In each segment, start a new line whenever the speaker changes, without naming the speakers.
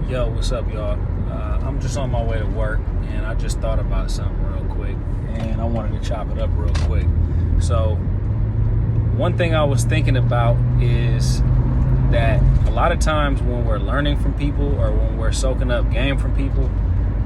Yo, what's up, y'all? I'm just on my way to work, and I just thought about something real quick, and I wanted to chop it up real quick. So, one thing I was thinking about is that a lot of times when we're learning from people or when we're soaking up game from people,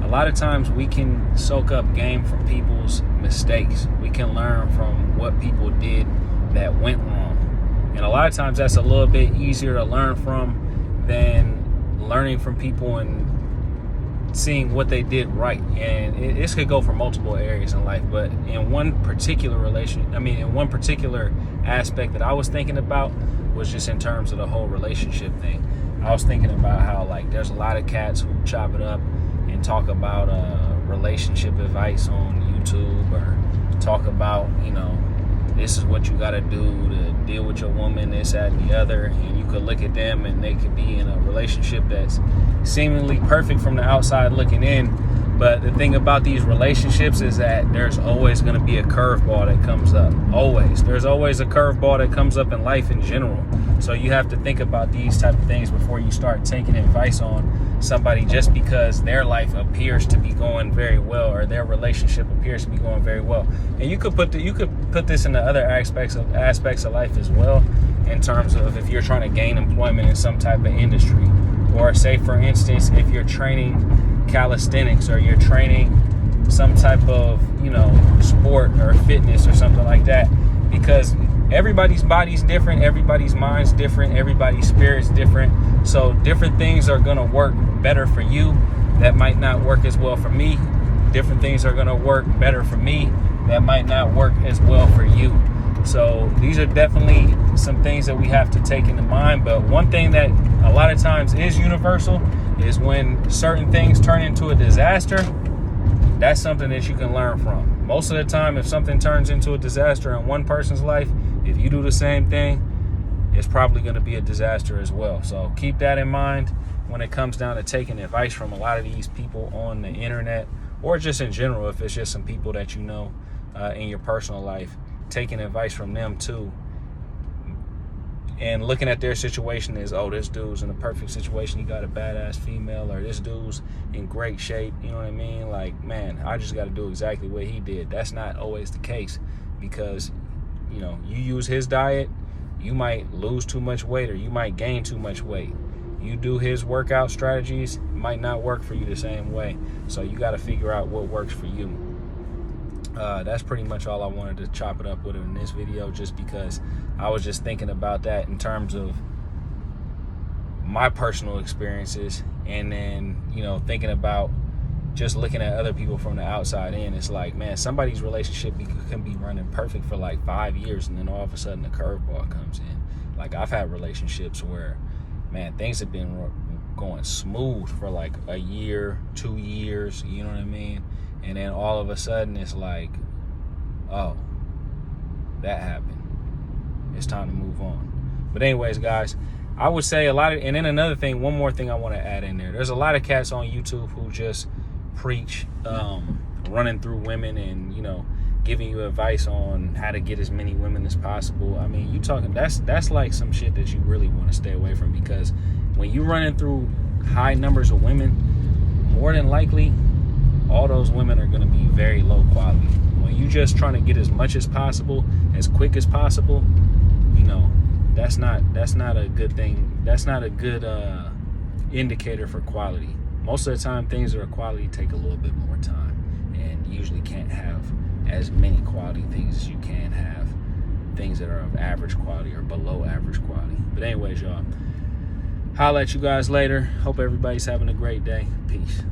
a lot of times we can soak up game from people's mistakes. We can learn from what people did that went wrong. And a lot of times that's a little bit easier to learn from than learning from people and seeing what they did right. And this could go for multiple areas in life, but in one particular aspect that I was thinking about was just in terms of the whole relationship thing. I was thinking about how there's a lot of cats who chop it up and talk about relationship advice on YouTube, or talk about, this is what you got to do to deal with your woman, this, that, and the other. And you could look at them and they could be in a relationship that's seemingly perfect from the outside looking in. But the thing about these relationships is that there's always going to be a curveball that comes up. Always. There's always a curveball that comes up in life in general. So you have to think about these type of things before you start taking advice on somebody just because their life appears to be going very well, or their relationship appears to be going very well. And you could put this in the other aspects of life as well, in terms of if you're trying to gain employment in some type of industry, or say for instance if you're training calisthenics, or you're training some type of sport or fitness or something like that, because everybody's body's different, everybody's mind's different, everybody's spirit's different. So different things are going to work better for you that might not work as well for me. Different things are going to work better for me that might not work as well for you. So these are definitely some things that we have to take into mind. But one thing that a lot of times is universal is when certain things turn into a disaster, that's something that you can learn from. Most of the time, if something turns into a disaster in one person's life, if you do the same thing, it's probably going to be a disaster as well. So keep that in mind when it comes down to taking advice from a lot of these people on the internet, or just in general, if it's just some people that you know in your personal life, taking advice from them too, and looking at their situation as, oh, this dude's in a perfect situation, he got a badass female, or this dude's in great shape, you know what I mean? Man, I just got to do exactly what he did. That's not always the case, because you use his diet, you might lose too much weight, or you might gain too much weight. You do his workout strategies, it might not work for you the same way. So you got to figure out what works for you. That's pretty much all I wanted to chop it up with in this video, just because I was just thinking about that in terms of my personal experiences, and then thinking about just looking at other people from the outside in. It's man, somebody's relationship can be running perfect for 5 years, and then all of a sudden a curveball comes in. I've had relationships where, man, things have been going smooth for a year, 2 years, you know what I mean? And then all of a sudden it's oh, that happened. It's time to move on. But anyways, guys, I would say and then another thing, one more thing I want to add in there. There's a lot of cats on YouTube who just preach running through women and giving you advice on how to get as many women as possible. I mean, you talking that's some shit that you really want to stay away from, because when you running through high numbers of women, more than likely all those women are going to be very low quality. When you just trying to get as much as possible, as quick as possible, that's not a good thing. That's not a good indicator for quality. Most of the time, things that are quality take a little bit more time, and you usually can't have as many quality things as you can have things that are of average quality or below average quality. But anyways, y'all, holla at you guys later. Hope everybody's having a great day. Peace.